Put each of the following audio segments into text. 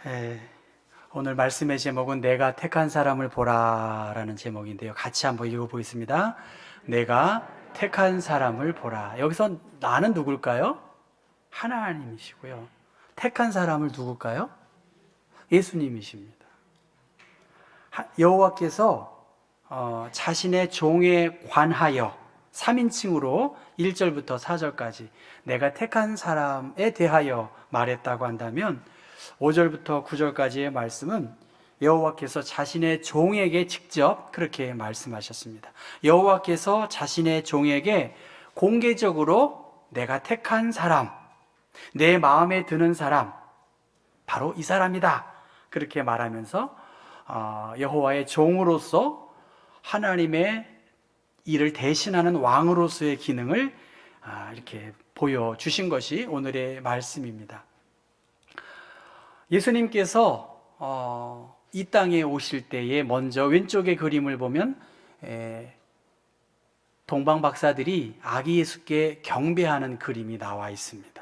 에, 오늘 말씀의 제목은 내가 택한 사람을 보라라는 제목인데요. 같이 한번 읽어보겠습니다. 내가 택한 사람을 보라. 여기서 나는 누굴까요? 하나님이시고요. 택한 사람을 누굴까요? 예수님이십니다. 여호와께서 자신의 종에 관하여 3인칭으로 1절부터 4절까지 내가 택한 사람에 대하여 말했다고 한다면 5절부터 9절까지의 말씀은 여호와께서 자신의 종에게 직접 그렇게 말씀하셨습니다. 여호와께서 자신의 종에게 공개적으로 내가 택한 사람, 내 마음에 드는 사람, 바로 이 사람이다 그렇게 말하면서 여호와의 종으로서 하나님의 이를 대신하는 왕으로서의 기능을 이렇게 보여주신 것이 오늘의 말씀입니다. 예수님께서 이 땅에 오실 때에 먼저 왼쪽의 그림을 보면 동방 박사들이 아기 예수께 경배하는 그림이 나와 있습니다.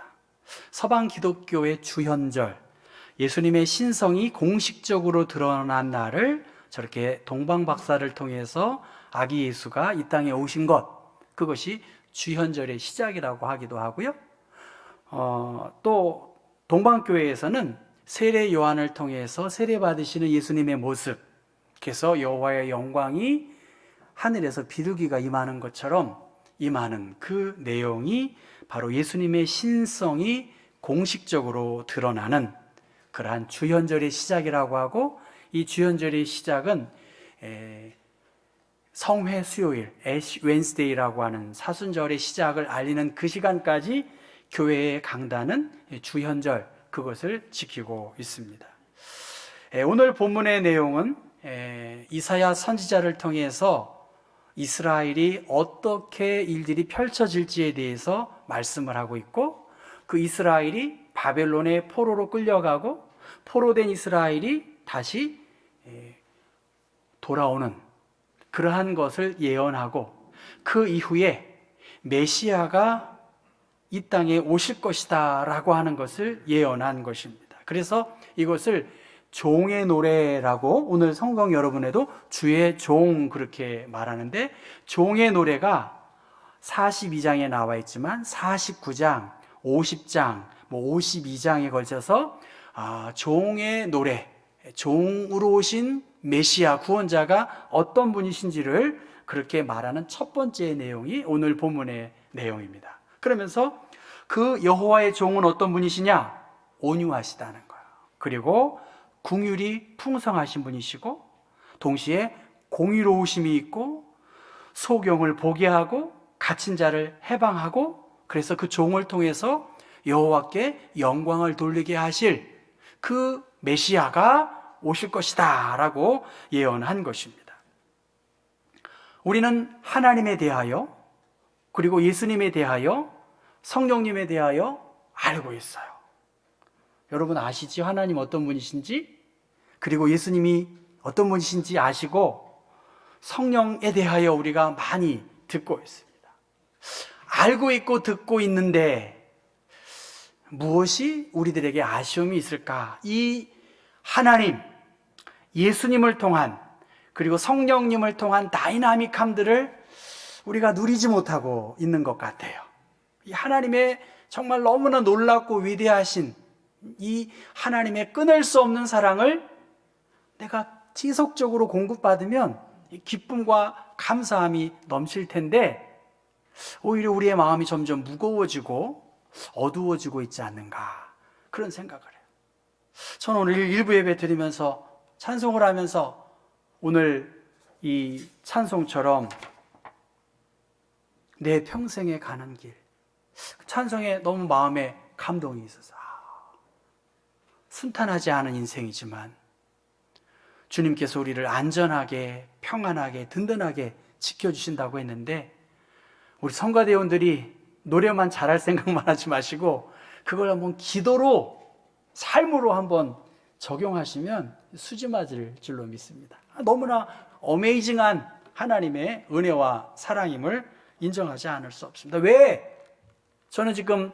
서방 기독교의 주현절, 예수님의 신성이 공식적으로 드러난 날을 저렇게 동방 박사를 통해서 아기 예수가 이 땅에 오신 것, 그것이 주현절의 시작이라고 하기도 하고요. 또 동방교회에서는 세례 요한을 통해서 세례 받으시는 예수님의 모습, 그래서 여호와의 영광이 하늘에서 비둘기가 임하는 것처럼 임하는 그 내용이 바로 예수님의 신성이 공식적으로 드러나는 그러한 주현절의 시작이라고 하고, 이 주현절의 시작은 성회 수요일, 애쉬 웬스데이라고 하는 사순절의 시작을 알리는 그 시간까지 교회의 강단은 주현절, 그것을 지키고 있습니다. 오늘 본문의 내용은 이사야 선지자를 통해서 이스라엘이 어떻게 일들이 펼쳐질지에 대해서 말씀을 하고 있고, 그 이스라엘이 바벨론의 포로로 끌려가고 포로된 이스라엘이 다시 돌아오는 그러한 것을 예언하고, 그 이후에 메시아가 이 땅에 오실 것이다 라고 하는 것을 예언한 것입니다. 그래서 이것을 종의 노래라고 오늘 성경 여러분에도 주의 종 그렇게 말하는데, 종의 노래가 42장에 나와 있지만 49장, 50장, 52장에 걸쳐서 종의 노래, 종으로 오신 메시아 구원자가 어떤 분이신지를 그렇게 말하는 첫 번째 내용이 오늘 본문의 내용입니다. 그러면서 그 여호와의 종은 어떤 분이시냐? 온유하시다는 거예요. 그리고 긍휼이 풍성하신 분이시고, 동시에 공의로우심이 있고, 소경을 보게 하고 갇힌 자를 해방하고, 그래서 그 종을 통해서 여호와께 영광을 돌리게 하실 그 메시아가 오실 것이다 라고 예언한 것입니다. 우리는 하나님에 대하여, 그리고 예수님에 대하여, 성령님에 대하여 알고 있어요. 여러분 아시죠? 하나님 어떤 분이신지, 그리고 예수님이 어떤 분이신지 아시고, 성령에 대하여 우리가 많이 듣고 있습니다. 알고 있고 듣고 있는데 무엇이 우리들에게 아쉬움이 있을까? 이 하나님, 예수님을 통한, 그리고 성령님을 통한 다이나믹함들을 우리가 누리지 못하고 있는 것 같아요. 이 하나님의 정말 너무나 놀랍고 위대하신 이 하나님의 끊을 수 없는 사랑을 내가 지속적으로 공급받으면 기쁨과 감사함이 넘칠 텐데, 오히려 우리의 마음이 점점 무거워지고 어두워지고 있지 않는가, 그런 생각을 해요. 저는 오늘 일부 예배 드리면서 찬송을 하면서 오늘 이 찬송처럼 내 평생에 가는 길, 찬송에 너무 마음에 감동이 있어서 순탄하지 않은 인생이지만 주님께서 우리를 안전하게, 평안하게, 든든하게 지켜주신다고 했는데, 우리 성가대원들이 노래만 잘할 생각만 하지 마시고 그걸 한번 기도로, 삶으로 한번 적용하시면 수지 맞을 줄로 믿습니다. 너무나 어메이징한 하나님의 은혜와 사랑임을 인정하지 않을 수 없습니다. 왜? 저는 지금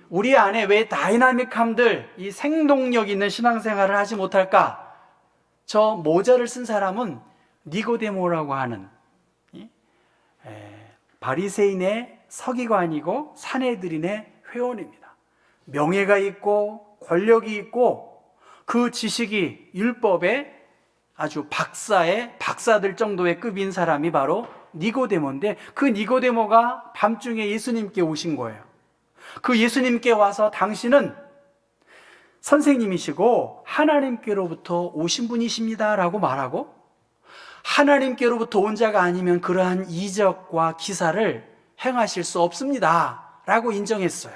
우리 안에 왜 다이나믹함들, 이 생동력 있는 신앙생활을 하지 못할까? 저 모자를 쓴 사람은 니고데모라고 하는 바리새인의 서기관이고 사내들인의 회원입니다. 명예가 있고 권력이 있고 그 지식이 율법의 아주 박사들 정도의 급인 사람이 바로 니고데모인데, 그 니고데모가 밤중에 예수님께 오신 거예요. 그 예수님께 와서 당신은 선생님이시고 하나님께로부터 오신 분이십니다 라고 말하고, 하나님께로부터 온 자가 아니면 그러한 이적과 기사를 행하실 수 없습니다 라고 인정했어요.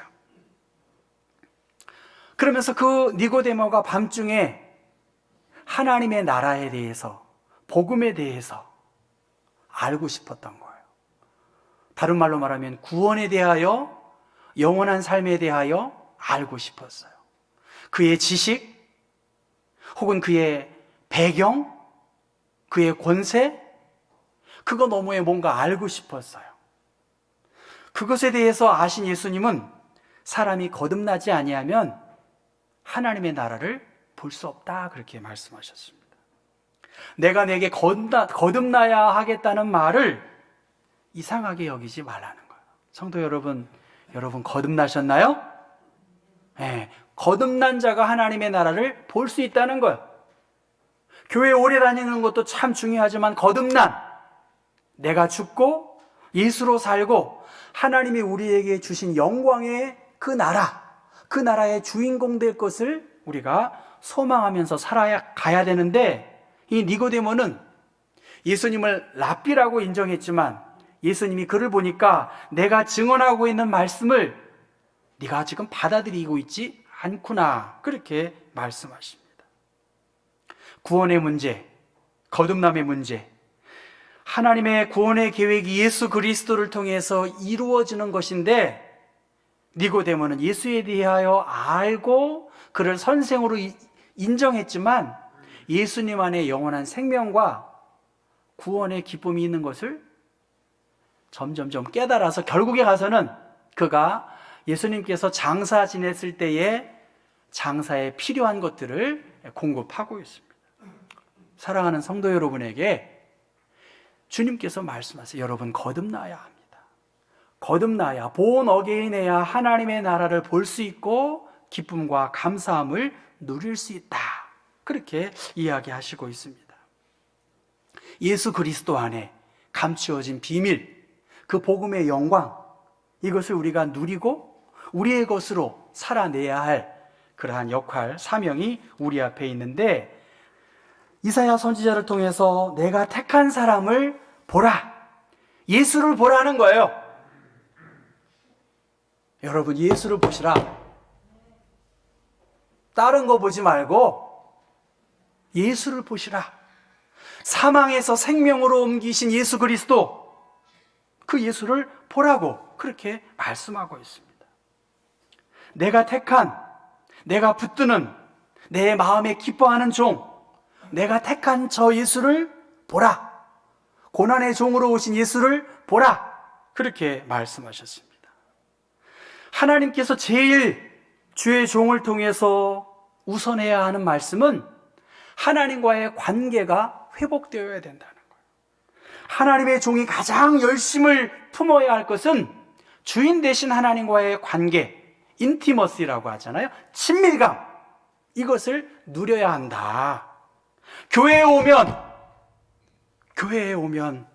그러면서 그 니고데모가 밤중에 하나님의 나라에 대해서, 복음에 대해서 알고 싶었던 거예요. 다른 말로 말하면 구원에 대하여, 영원한 삶에 대하여 알고 싶었어요. 그의 지식 혹은 그의 배경, 그의 권세, 그거 너머에 뭔가 알고 싶었어요. 그것에 대해서 아신 예수님은 사람이 거듭나지 아니하면 하나님의 나라를 볼 수 없다, 그렇게 말씀하셨습니다. 내가 내게 거듭나야 하겠다는 말을 이상하게 여기지 말라는 거예요. 성도 여러분 거듭나셨나요? 네, 거듭난 자가 하나님의 나라를 볼 수 있다는 거예요. 교회 오래 다니는 것도 참 중요하지만 거듭난, 내가 죽고 예수로 살고 하나님이 우리에게 주신 영광의 그 나라의 주인공 될 것을 우리가 소망하면서 살아가야 되는데, 이 니고데모는 예수님을 랍비라고 인정했지만 예수님이 그를 보니까 내가 증언하고 있는 말씀을 네가 지금 받아들이고 있지 않구나, 그렇게 말씀하십니다. 구원의 문제, 거듭남의 문제, 하나님의 구원의 계획이 예수 그리스도를 통해서 이루어지는 것인데, 니고데모는 예수에 대하여 알고 그를 선생으로 인정했지만 예수님 안에 영원한 생명과 구원의 기쁨이 있는 것을 점점점 깨달아서 결국에 가서는 그가 예수님께서 장사 지냈을 때에 장사에 필요한 것들을 공급하고 있습니다. 사랑하는 성도 여러분에게 주님께서 말씀하세요. 여러분 거듭나야 합니다. 거듭나야, 본 어게인해야 하나님의 나라를 볼 수 있고 기쁨과 감사함을 누릴 수 있다, 그렇게 이야기하시고 있습니다. 예수 그리스도 안에 감추어진 비밀, 그 복음의 영광, 이것을 우리가 누리고 우리의 것으로 살아내야 할 그러한 역할, 사명이 우리 앞에 있는데, 이사야 선지자를 통해서 내가 택한 사람을 보라, 예수를 보라는 거예요. 여러분 예수를 보시라. 다른 거 보지 말고 예수를 보시라. 사망에서 생명으로 옮기신 예수 그리스도, 그 예수를 보라고 그렇게 말씀하고 있습니다. 내가 택한, 내가 붙드는, 내 마음에 기뻐하는 종, 내가 택한 저 예수를 보라. 고난의 종으로 오신 예수를 보라, 그렇게 말씀하셨습니다. 하나님께서 제일 주의 종을 통해서 우선해야 하는 말씀은 하나님과의 관계가 회복되어야 된다는 거예요. 하나님의 종이 가장 열심을 품어야 할 것은 주인 되신 하나님과의 관계, 인티머시라고 하잖아요. 친밀감, 이것을 누려야 한다. 교회에 오면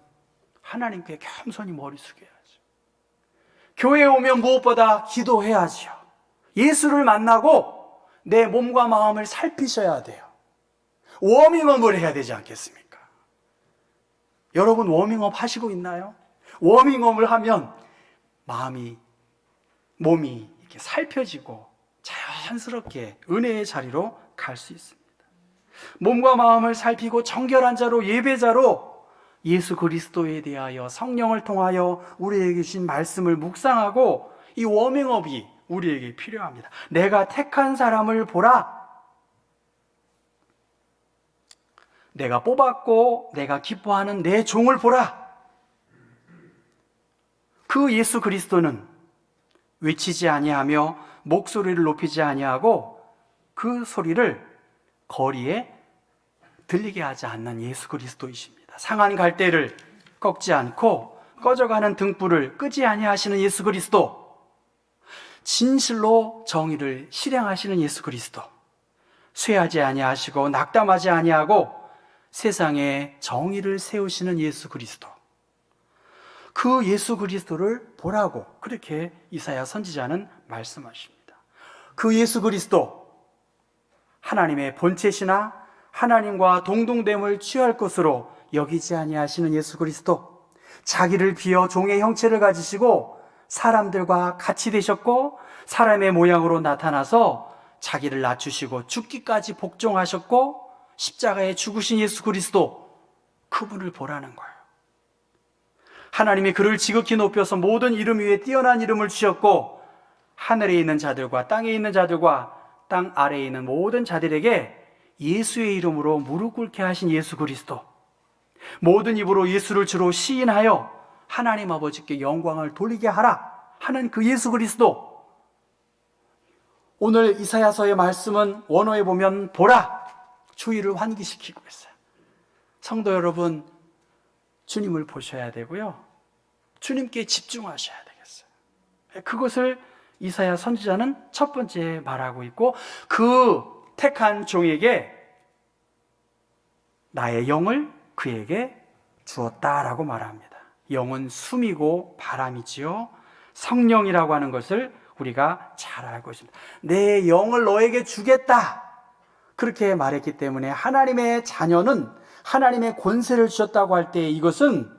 하나님께 겸손히 머리 숙여야죠. 교회에 오면 무엇보다 기도해야죠. 예수를 만나고 내 몸과 마음을 살피셔야 돼요. 워밍업을 해야 되지 않겠습니까? 여러분 워밍업 하시고 있나요? 워밍업을 하면 몸이 이렇게 살펴지고 자연스럽게 은혜의 자리로 갈 수 있습니다. 몸과 마음을 살피고 정결한 자로, 예배자로 예수 그리스도에 대하여 성령을 통하여 우리에게 주신 말씀을 묵상하고, 이 워밍업이 우리에게 필요합니다. 내가 택한 사람을 보라. 내가 뽑았고 내가 기뻐하는 내 종을 보라. 그 예수 그리스도는 외치지 아니하며 목소리를 높이지 아니하고 그 소리를 거리에 들리게 하지 않는 예수 그리스도이십니다. 상한 갈대를 꺾지 않고 꺼져가는 등불을 끄지 아니하시는 예수 그리스도, 진실로 정의를 실행하시는 예수 그리스도, 쇠하지 아니하시고 낙담하지 아니하고 세상에 정의를 세우시는 예수 그리스도, 그 예수 그리스도를 보라고 그렇게 이사야 선지자는 말씀하십니다. 그 예수 그리스도, 하나님의 본체시나 하나님과 동등됨을 취할 것으로 여기지 아니하시는 예수 그리스도, 자기를 비어 종의 형체를 가지시고 사람들과 같이 되셨고 사람의 모양으로 나타나서 자기를 낮추시고 죽기까지 복종하셨고 십자가에 죽으신 예수 그리스도, 그분을 보라는 거예요. 하나님이 그를 지극히 높여서 모든 이름 위에 뛰어난 이름을 주셨고 하늘에 있는 자들과 땅에 있는 자들과 땅 아래에 있는 모든 자들에게 예수의 이름으로 무릎 꿇게 하신 예수 그리스도, 모든 입으로 예수를 주로 시인하여 하나님 아버지께 영광을 돌리게 하라 하는 그 예수 그리스도, 오늘 이사야서의 말씀은 원어에 보면 보라, 주의를 환기시키고 있어요. 성도 여러분, 주님을 보셔야 되고요, 주님께 집중하셔야 되겠어요. 그것을 이사야 선지자는 첫 번째 말하고 있고, 그 택한 종에게 나의 영을 그에게 주었다라고 말합니다. 영은 숨이고 바람이지요, 성령이라고 하는 것을 우리가 잘 알고 있습니다. 내 영을 너에게 주겠다 그렇게 말했기 때문에 하나님의 자녀는 하나님의 권세를 주셨다고 할 때 이것은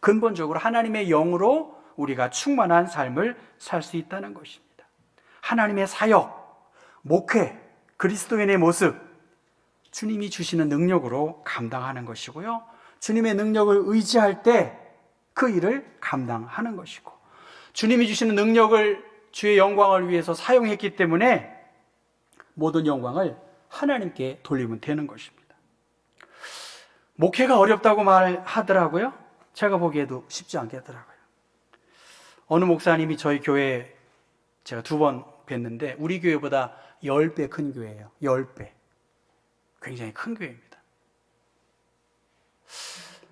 근본적으로 하나님의 영으로 우리가 충만한 삶을 살 수 있다는 것입니다. 하나님의 사역, 목회, 그리스도인의 모습, 주님이 주시는 능력으로 감당하는 것이고요, 주님의 능력을 의지할 때 그 일을 감당하는 것이고, 주님이 주시는 능력을 주의 영광을 위해서 사용했기 때문에 모든 영광을 하나님께 돌리면 되는 것입니다. 목회가 어렵다고 말하더라고요. 제가 보기에도 쉽지 않겠더라고요. 어느 목사님이 저희 교회 제가 2번 뵀는데 우리 교회보다 10배 큰 교회예요. 10배. 굉장히 큰 교회입니다.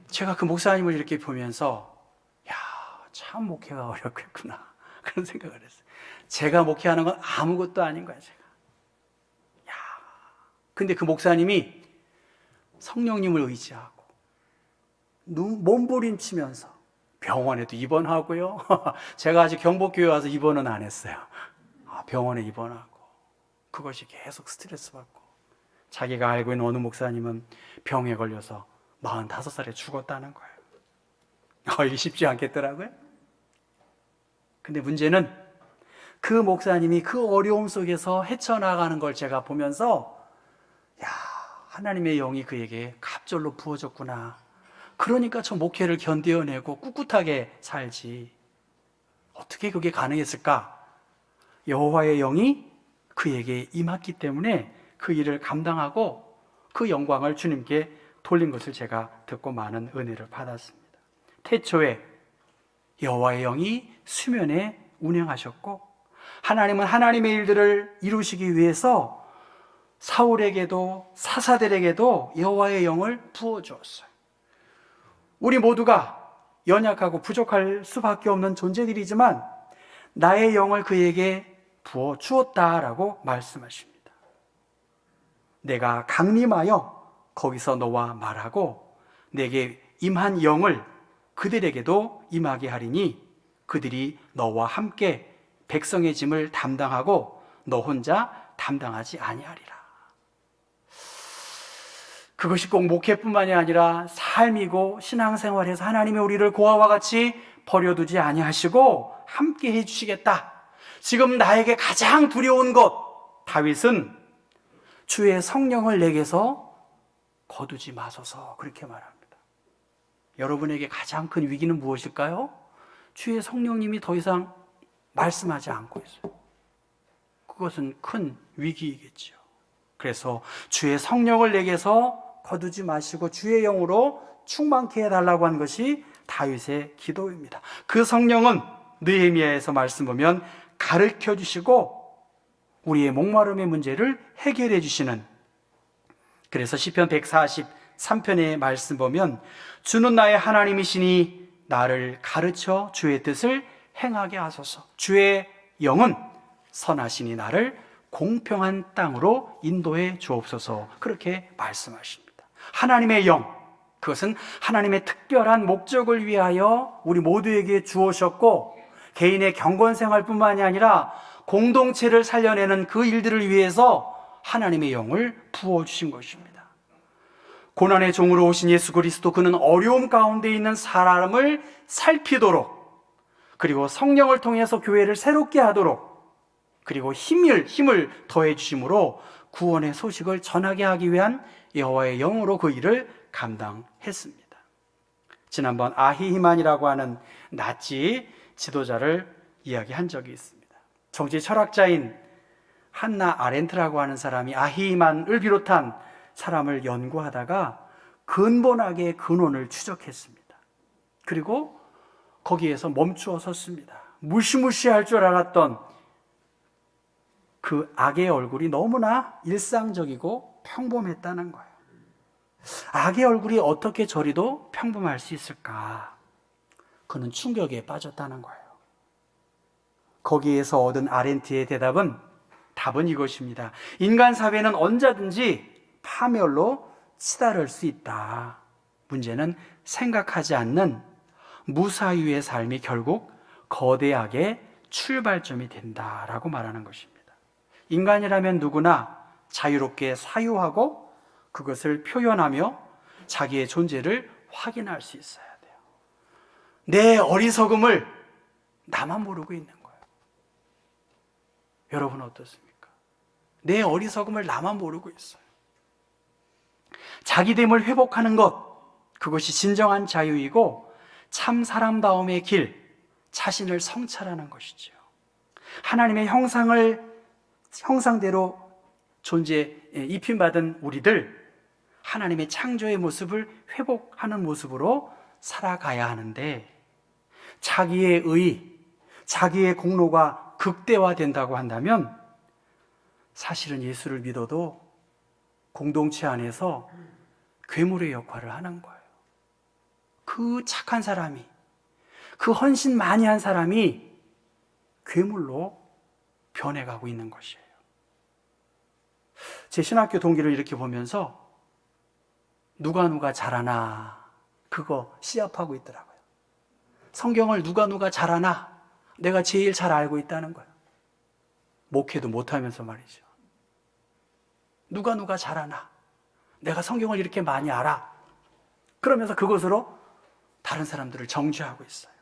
제가 그 목사님을 이렇게 보면서 야, 참 목회가 어렵겠구나 그런 생각을 했어요. 제가 목회하는 건 아무것도 아닌 거야, 제가. 야, 근데 그 목사님이 성령님을 의지하고 몸부림치면서 병원에도 입원하고요. 제가 아직 경복교회 와서 입원은 안 했어요. 병원에 입원하고 그것이 계속 스트레스 받고, 자기가 알고 있는 어느 목사님은 병에 걸려서 45살에 죽었다는 거예요. 이게 쉽지 않겠더라고요. 근데 문제는 그 목사님이 그 어려움 속에서 헤쳐나가는 걸 제가 보면서 야, 하나님의 영이 그에게 갑절로 부어졌구나. 그러니까 저 목회를 견뎌내고 꿋꿋하게 살지. 어떻게 그게 가능했을까? 여호와의 영이 그에게 임했기 때문에 그 일을 감당하고 그 영광을 주님께 돌린 것을 제가 듣고 많은 은혜를 받았습니다. 태초에 여호와의 영이 수면에 운행하셨고, 하나님은 하나님의 일들을 이루시기 위해서 사울에게도 사사들에게도 여호와의 영을 부어주었어요. 우리 모두가 연약하고 부족할 수밖에 없는 존재들이지만 나의 영을 그에게 부어 주었다라고 말씀하십니다. 내가 강림하여 거기서 너와 말하고 내게 임한 영을 그들에게도 임하게 하리니 그들이 너와 함께 백성의 짐을 담당하고 너 혼자 담당하지 아니하리라. 그것이 꼭 목회뿐만이 아니라 삶이고 신앙생활에서 하나님이 우리를 고아와 같이 버려두지 아니하시고 함께 해주시겠다. 지금 나에게 가장 두려운 것, 다윗은 주의 성령을 내게서 거두지 마소서 그렇게 말합니다. 여러분에게 가장 큰 위기는 무엇일까요? 주의 성령님이 더 이상 말씀하지 않고 있어요. 그것은 큰 위기이겠죠. 그래서 주의 성령을 내게서 거두지 마시고 주의 영으로 충만케 해달라고 한 것이 다윗의 기도입니다. 그 성령은 느헤미야에서 말씀 보면 가르쳐 주시고 우리의 목마름의 문제를 해결해 주시는, 그래서 시편 143편의 말씀 보면 주는 나의 하나님이시니 나를 가르쳐 주의 뜻을 행하게 하소서. 주의 영은 선하시니 나를 공평한 땅으로 인도해 주옵소서. 그렇게 말씀하십니다. 하나님의 영, 그것은 하나님의 특별한 목적을 위하여 우리 모두에게 주오셨고, 개인의 경건생활뿐만이 아니라 공동체를 살려내는 그 일들을 위해서 하나님의 영을 부어주신 것입니다. 고난의 종으로 오신 예수 그리스도, 그는 어려움 가운데 있는 사람을 살피도록, 그리고 성령을 통해서 교회를 새롭게 하도록, 그리고 힘을 더해 주심으로 구원의 소식을 전하게 하기 위한 여호와의 영으로 그 일을 감당했습니다. 지난번 아히히만이라고 하는 나치 지도자를 이야기한 적이 있습니다. 정치 철학자인 한나 아렌트라고 하는 사람이 아히히만을 비롯한 사람을 연구하다가 근본학의 근원을 추적했습니다. 그리고 거기에서 멈추어 섰습니다. 무시무시할 줄 알았던 그 악의 얼굴이 너무나 일상적이고 평범했다는 거예요. 악의 얼굴이 어떻게 저리도 평범할 수 있을까? 그는 충격에 빠졌다는 거예요. 거기에서 얻은 아렌트의 답은 이것입니다. 인간 사회는 언제든지 파멸로 치달을 수 있다. 문제는 생각하지 않는 무사유의 삶이 결국 거대하게 출발점이 된다라고 말하는 것입니다. 인간이라면 누구나 자유롭게 사유하고 그것을 표현하며 자기의 존재를 확인할 수 있어야 돼요. 내 어리석음을 나만 모르고 있는 거예요. 여러분 어떻습니까? 내 어리석음을 나만 모르고 있어요. 자기됨을 회복하는 것, 그것이 진정한 자유이고 참 사람다움의 길, 자신을 성찰하는 것이죠. 하나님의 형상대로 입힘받은 우리들, 하나님의 창조의 모습을 회복하는 모습으로 살아가야 하는데, 자기의 자기의 공로가 극대화된다고 한다면 사실은 예수를 믿어도 공동체 안에서 괴물의 역할을 하는 거예요. 그 착한 사람이, 그 헌신 많이 한 사람이 괴물로 변해가고 있는 것이에요. 제 신학교 동기를 이렇게 보면서 누가 잘하나 그거 시합하고 있더라고요. 성경을 누가 잘하나 내가 제일 잘 알고 있다는 거예요. 목회도 못하면서 말이죠. 누가 잘하나 내가 성경을 이렇게 많이 알아. 그러면서 그것으로 다른 사람들을 정죄하고 있어요.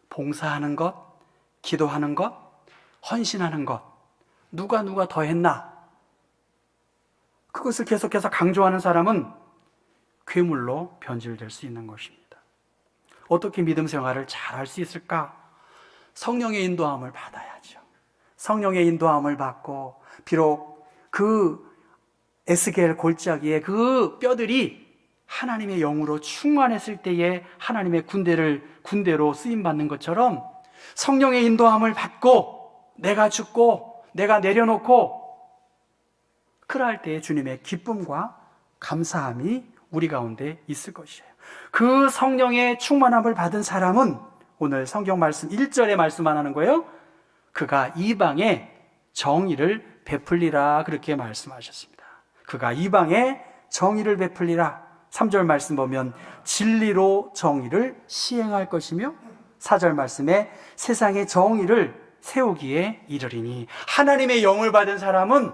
봉사하는 것, 기도하는 것, 헌신하는 것, 누가 더 했나? 그것을 계속해서 강조하는 사람은 괴물로 변질될 수 있는 것입니다. 어떻게 믿음 생활을 잘 할 수 있을까? 성령의 인도함을 받아야죠. 성령의 인도함을 받고, 비록 그 에스겔 골짜기에 그 뼈들이 하나님의 영으로 충만했을 때에 하나님의 군대로 쓰임받는 것처럼 성령의 인도함을 받고 내가 죽고 내가 내려놓고 그럴 때에 주님의 기쁨과 감사함이 우리 가운데 있을 것이에요. 그 성령의 충만함을 받은 사람은 오늘 성경 말씀 1절에 말씀만 하는 거예요. 그가 이방에 정의를 베풀리라, 그렇게 말씀하셨습니다. 그가 이방에 정의를 베풀리라. 3절 말씀 보면 진리로 정의를 시행할 것이며 4절 말씀에 세상의 정의를 세우기에 이르리니, 하나님의 영을 받은 사람은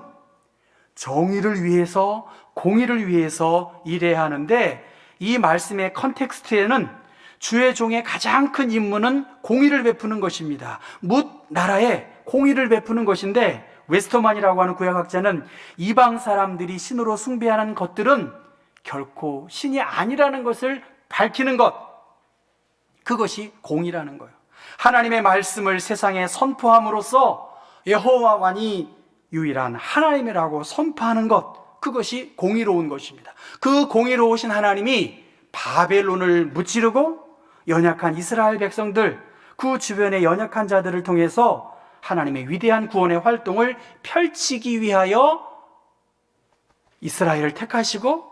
정의를 위해서, 공의를 위해서 일해야 하는데, 이 말씀의 컨텍스트에는 주의 종의 가장 큰 임무는 공의를 베푸는 것입니다. 뭇 나라에 공의를 베푸는 것인데, 웨스터만이라고 하는 구약학자는 이방 사람들이 신으로 숭배하는 것들은 결코 신이 아니라는 것을 밝히는 것, 그것이 공의라는 거예요. 하나님의 말씀을 세상에 선포함으로써 여호와만이 유일한 하나님이라고 선포하는 것, 그것이 공의로운 것입니다. 그 공의로우신 하나님이 바벨론을 무찌르고 연약한 이스라엘 백성들, 그 주변의 연약한 자들을 통해서 하나님의 위대한 구원의 활동을 펼치기 위하여 이스라엘을 택하시고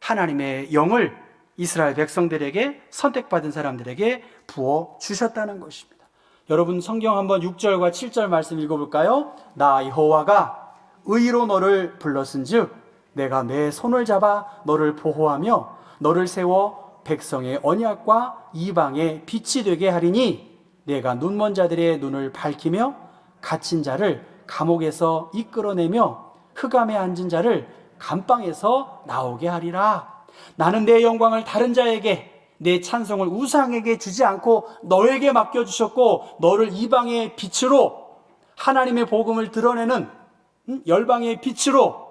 하나님의 영을 이스라엘 백성들에게, 선택받은 사람들에게 부어 주셨다는 것입니다. 여러분, 성경 한번 6절과 7절 말씀 읽어볼까요? 나 여호와가 의로 너를 불렀은즉 내가 내 손을 잡아 너를 보호하며 너를 세워 백성의 언약과 이방의 빛이 되게 하리니 내가 눈먼 자들의 눈을 밝히며 갇힌 자를 감옥에서 이끌어내며 흑암에 앉은 자를 감방에서 나오게 하리라. 나는 내 영광을 다른 자에게, 내 찬송을 우상에게 주지 않고 너에게 맡겨주셨고 너를 이방의 빛으로, 하나님의 복음을 드러내는 열방의 빛으로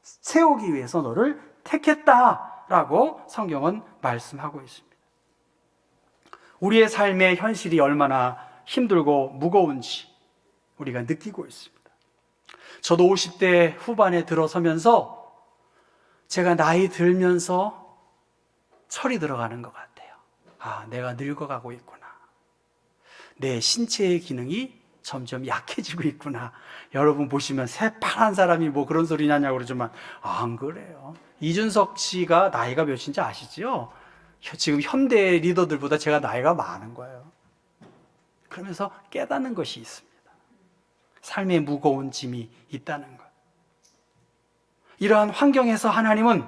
세우기 위해서 너를 택했다라고 성경은 말씀하고 있습니다. 우리의 삶의 현실이 얼마나 힘들고 무거운지 우리가 느끼고 있습니다. 저도 50대 후반에 들어서면서 제가 나이 들면서 철이 들어가는 것 같아요. 아, 내가 늙어가고 있구나. 내 신체의 기능이 점점 약해지고 있구나. 여러분 보시면 새파란 사람이 뭐 그런 소리 나냐고 그러지만 안 그래요. 이준석 씨가 나이가 몇인지 아시죠? 지금 현대 리더들보다 제가 나이가 많은 거예요. 그러면서 깨닫는 것이 있습니다. 삶의 무거운 짐이 있다는 것. 이러한 환경에서 하나님은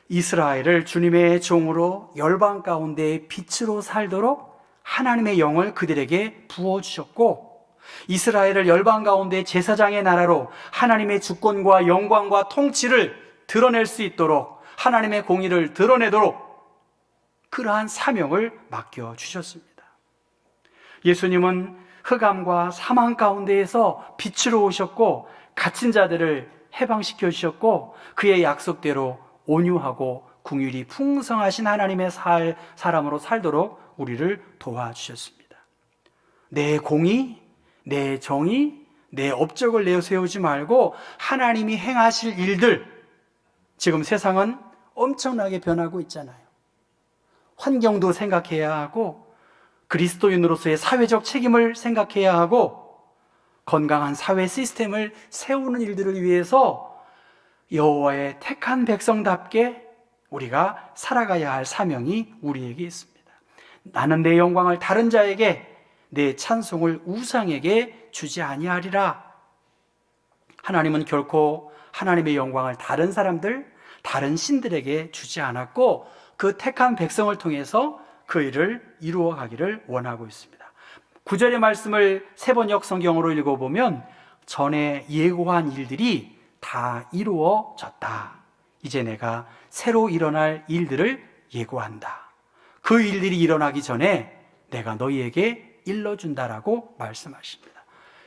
이스라엘을 주님의 종으로 열방 가운데 빛으로 살도록 하나님의 영을 그들에게 부어주셨고, 이스라엘을 열방 가운데 제사장의 나라로 하나님의 주권과 영광과 통치를 드러낼 수 있도록, 하나님의 공의를 드러내도록 그러한 사명을 맡겨주셨습니다. 예수님은 흑암과 사망 가운데에서 빛으로 오셨고 갇힌 자들을 해방시켜 주셨고 그의 약속대로 온유하고 긍휼이 풍성하신 하나님의 사람으로 살도록 우리를 도와주셨습니다. 내 공의, 내 정의, 내 업적을 내세우지 말고 하나님이 행하실 일들, 지금 세상은 엄청나게 변하고 있잖아요. 환경도 생각해야 하고 그리스도인으로서의 사회적 책임을 생각해야 하고 건강한 사회 시스템을 세우는 일들을 위해서 여호와의 택한 백성답게 우리가 살아가야 할 사명이 우리에게 있습니다. 나는 내 영광을 다른 자에게, 내 찬송을 우상에게 주지 아니하리라. 하나님은 결코 하나님의 영광을 다른 사람들, 다른 신들에게 주지 않았고 그 택한 백성을 통해서 그 일을 이루어 가기를 원하고 있습니다. 9절의 말씀을 세번역 성경으로 읽어보면 전에 예고한 일들이 다 이루어졌다. 이제 내가 새로 일어날 일들을 예고한다. 그 일들이 일어나기 전에 내가 너희에게 일러준다라고 말씀하십니다.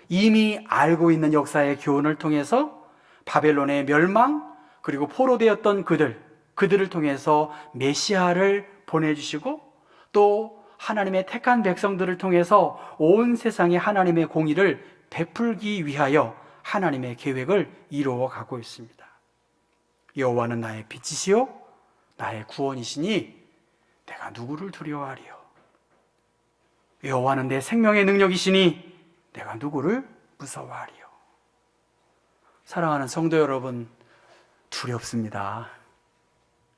이미 알고 있는 역사의 교훈을 통해서 바벨론의 멸망, 그리고 포로되었던 그들을 통해서 메시아를 보내주시고 또 하나님의 택한 백성들을 통해서 온 세상에 하나님의 공의를 베풀기 위하여 하나님의 계획을 이루어 가고 있습니다. 여호와는 나의 빛이시요 나의 구원이시니 내가 누구를 두려워하리요. 여호와는 내 생명의 능력이시니 내가 누구를 무서워하리요. 사랑하는 성도 여러분, 두렵습니다.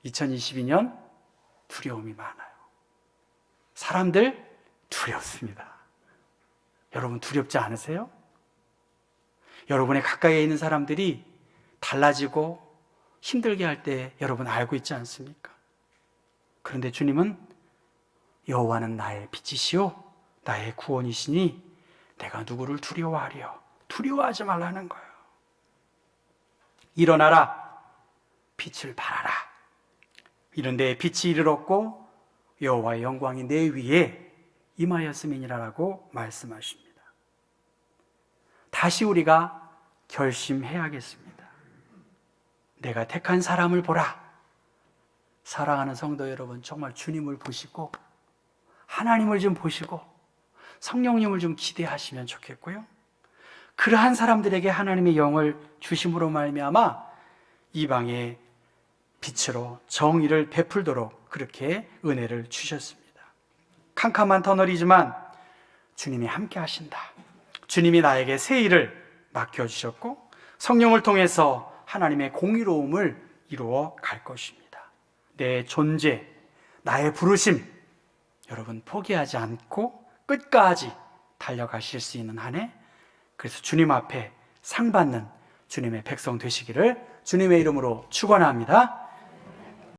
2022년 두려움이 많아요. 사람들 두렵습니다. 여러분 두렵지 않으세요? 여러분의 가까이에 있는 사람들이 달라지고 힘들게 할 때 여러분 알고 있지 않습니까? 그런데 주님은 여호와는 나의 빛이시오 나의 구원이시니 내가 누구를 두려워하리요. 두려워하지 말라는 거예요. 일어나라, 빛을 발하라. 이런데 빛이 이르렀고 여호와의 영광이 내 위에 임하였음이니라라고 말씀하십니다. 다시 우리가 결심해야겠습니다. 내가 택한 사람을 보라. 사랑하는 성도 여러분, 정말 주님을 보시고 하나님을 좀 보시고 성령님을 좀 기대하시면 좋겠고요. 그러한 사람들에게 하나님의 영을 주심으로 말미암아 이방의 빛으로 정의를 베풀도록 그렇게 은혜를 주셨습니다. 캄캄한 터널이지만 주님이 함께 하신다. 주님이 나에게 새 일을 맡겨주셨고 성령을 통해서 하나님의 공의로움을 이루어 갈 것입니다. 내 존재, 나의 부르심, 여러분 포기하지 않고 끝까지 달려가실 수 있는 한 해, 그래서 주님 앞에 상 받는 주님의 백성 되시기를 주님의 이름으로 축원합니다.